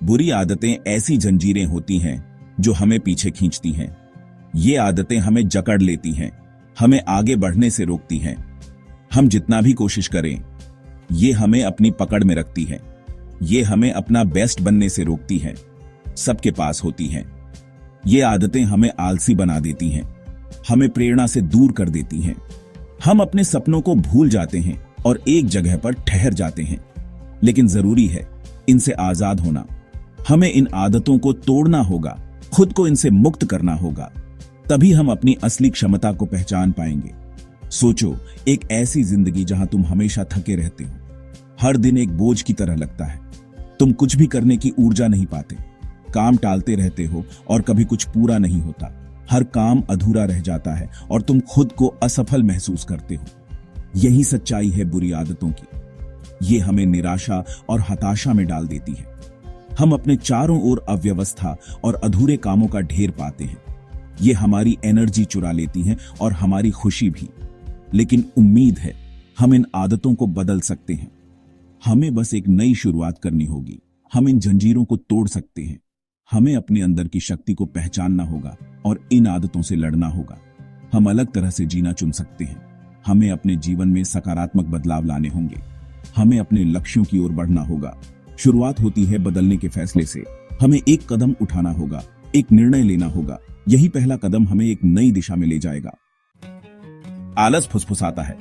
बुरी आदतें ऐसी जंजीरें होती हैं जो हमें पीछे खींचती हैं। ये आदतें हमें जकड़ लेती हैं, हमें आगे बढ़ने से रोकती हैं। हम जितना भी कोशिश करें, ये हमें अपनी पकड़ में रखती हैं। ये हमें अपना बेस्ट बनने से रोकती हैं। सबके पास होती हैं। ये आदतें हमें आलसी बना देती हैं, हमें प्रेरणा से दूर कर देती हैं। हम अपने सपनों को भूल जाते हैं और एक जगह पर ठहर जाते हैं। लेकिन जरूरी है इनसे आजाद होना। हमें इन आदतों को तोड़ना होगा, खुद को इनसे मुक्त करना होगा। तभी हम अपनी असली क्षमता को पहचान पाएंगे। सोचो, एक ऐसी जिंदगी जहां तुम हमेशा थके रहते हो, हर दिन एक बोझ की तरह लगता है। तुम कुछ भी करने की ऊर्जा नहीं पाते, काम टालते रहते हो और कभी कुछ पूरा नहीं होता। हर काम अधूरा रह जाता है और तुम खुद को असफल महसूस करते हो। यही सच्चाई है बुरी आदतों की। ये हमें निराशा और हताशा में डाल देती है। हम अपने चारों ओर अव्यवस्था और अधूरे कामों का ढेर पाते हैं। ये हमारी एनर्जी चुरा लेती हैं और हमारी खुशी भी। लेकिन उम्मीद है, हम इन आदतों को बदल सकते हैं। हमें बस एक नई शुरुआत करनी होगी। हम इन जंजीरों को तोड़ सकते हैं। हमें अपने अंदर की शक्ति को पहचानना होगा और इन आदतों से लड़ना होगा। हम अलग तरह से जीना चुन सकते हैं। हमें अपने जीवन में सकारात्मक बदलाव लाने होंगे। हमें अपने लक्ष्यों की ओर बढ़ना होगा। शुरुआत होती है बदलने के फैसले से। हमें एक कदम उठाना होगा, एक निर्णय लेना होगा। यही पहला कदम हमें एक नई दिशा में ले जाएगा। आलस फुसफुसाता है,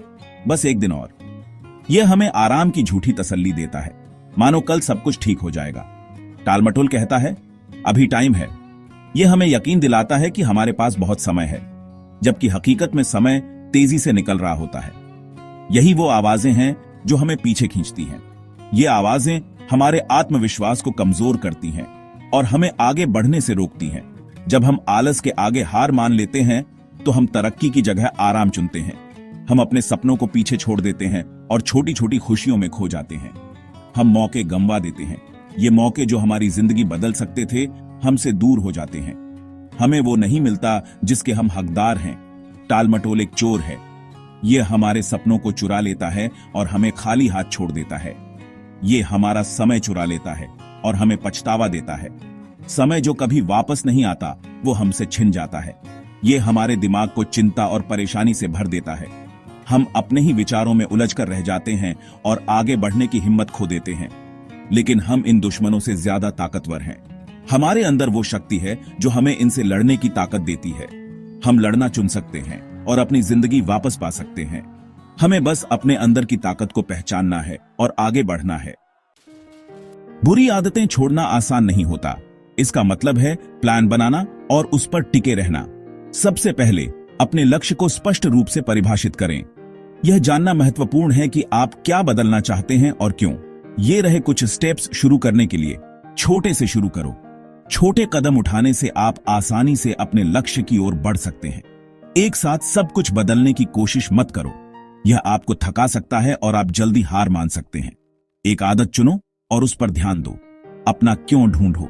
बस एक दिन और। यह हमें आराम की झूठी तसल्ली देता है, मानो कल सब कुछ ठीक हो जाएगा। टालमटोल कहता है, अभी टाइम है। यह हमें यकीन दिलाता है कि हमारे पास बहुत समय है, जबकि हकीकत में समय तेजी से निकल रहा होता है। यही वो आवाजें हैं जो हमें पीछे खींचती हैं। ये आवाजें हमारे आत्मविश्वास को कमजोर करती हैं और हमें आगे बढ़ने से रोकती हैं। जब हम आलस के आगे हार मान लेते हैं तो हम तरक्की की जगह आराम चुनते हैं। हम अपने सपनों को पीछे छोड़ देते हैं और छोटी छोटी खुशियों में खो जाते हैं। हम मौके गंवा देते हैं। ये मौके जो हमारी जिंदगी बदल सकते थे, हमसे दूर हो जाते हैं। हमें वो नहीं मिलता जिसके हम हकदार हैं। टालमटोल एक चोर है। ये हमारे सपनों को चुरा लेता है और हमें खाली हाथ छोड़ देता है। ये हमारा समय चुरा लेता है और हमें पछतावा देता है। समय जो कभी वापस नहीं आता, वो हमसे छिन जाता है। ये हमारे दिमाग को चिंता और परेशानी से भर देता है। हम अपने ही विचारों में उलझकर रह जाते हैं और आगे बढ़ने की हिम्मत खो देते हैं। लेकिन हम इन दुश्मनों से ज्यादा ताकतवर हैं। हमारे अंदर वो शक्ति है जो हमें इनसे लड़ने की ताकत देती है। हम लड़ना चुन सकते हैं और अपनी जिंदगी वापस पा सकते हैं। हमें बस अपने अंदर की ताकत को पहचानना है और आगे बढ़ना है। बुरी आदतें छोड़ना आसान नहीं होता। इसका मतलब है प्लान बनाना और उस पर टिके रहना। सबसे पहले अपने लक्ष्य को स्पष्ट रूप से परिभाषित करें। यह जानना महत्वपूर्ण है कि आप क्या बदलना चाहते हैं और क्यों। ये रहे कुछ स्टेप्स शुरू करने के लिए। छोटे से शुरू करो। छोटे कदम उठाने से आप आसानी से अपने लक्ष्य की ओर बढ़ सकते हैं। एक साथ सब कुछ बदलने की कोशिश मत करो। यह आपको थका सकता है और आप जल्दी हार मान सकते हैं। एक आदत चुनो और उस पर ध्यान दो। अपना क्यों ढूंढो।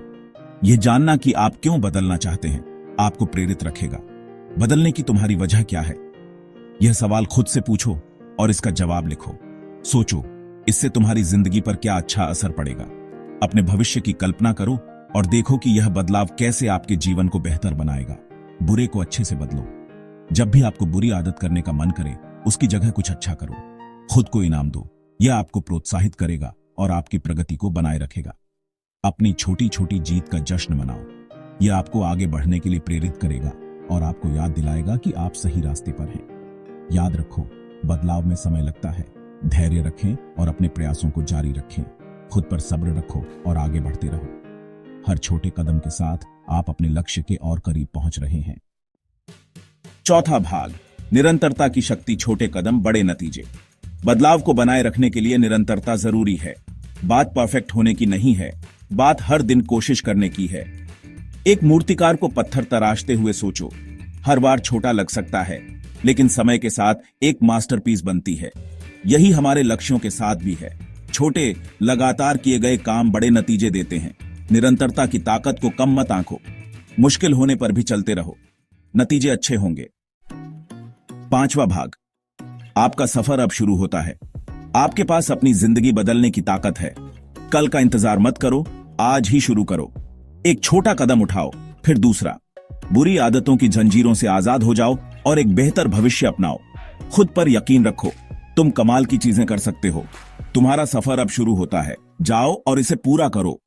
यह जानना कि आप क्यों बदलना चाहते हैं आपको प्रेरित रखेगा। बदलने की तुम्हारी वजह क्या है? यह सवाल खुद से पूछो और इसका जवाब लिखो। सोचो, इससे तुम्हारी जिंदगी पर क्या अच्छा असर पड़ेगा। अपने भविष्य की कल्पना करो और देखो कि यह बदलाव कैसे आपके जीवन को बेहतर बनाएगा। बुरे को अच्छे से बदलो। जब भी आपको बुरी आदत करने का मन करे, उसकी जगह कुछ अच्छा करो। खुद को इनाम दो। यह आपको प्रोत्साहित करेगा और आपकी प्रगति को बनाए रखेगा। अपनी छोटी छोटी जीत का जश्न मनाओ। यह आपको आगे बढ़ने के लिए प्रेरित करेगा और आपको याद दिलाएगा कि आप सही रास्ते पर हैं। याद रखो, बदलाव में समय लगता है। धैर्य रखें और अपने प्रयासों को जारी रखें। खुद पर सब्र रखो और आगे बढ़ते रहो। हर छोटे कदम के साथ आप अपने लक्ष्य के और करीब पहुंच रहे हैं। चौथा भाग, निरंतरता की शक्ति, छोटे कदम बड़े नतीजे। बदलाव को बनाए रखने के लिए निरंतरता जरूरी है। बात परफेक्ट होने की नहीं है, बात हर दिन कोशिश करने की है। एक मूर्तिकार को पत्थर तराशते हुए सोचो। हर बार छोटा लग सकता है, लेकिन समय के साथ एक मास्टरपीस बनती है। यही हमारे लक्ष्यों के साथ भी है। छोटे लगातार किए गए काम बड़े नतीजे देते हैं। निरंतरता की ताकत को कम मत आंको। मुश्किल होने पर भी चलते रहो, नतीजे अच्छे होंगे। पांचवा भाग, आपका सफर अब शुरू होता है। आपके पास अपनी जिंदगी बदलने की ताकत है। कल का इंतजार मत करो, आज ही शुरू करो। एक छोटा कदम उठाओ, फिर दूसरा। बुरी आदतों की जंजीरों से आजाद हो जाओ और एक बेहतर भविष्य अपनाओ। खुद पर यकीन रखो, तुम कमाल की चीजें कर सकते हो। तुम्हारा सफर अब शुरू होता है। जाओ और इसे पूरा करो।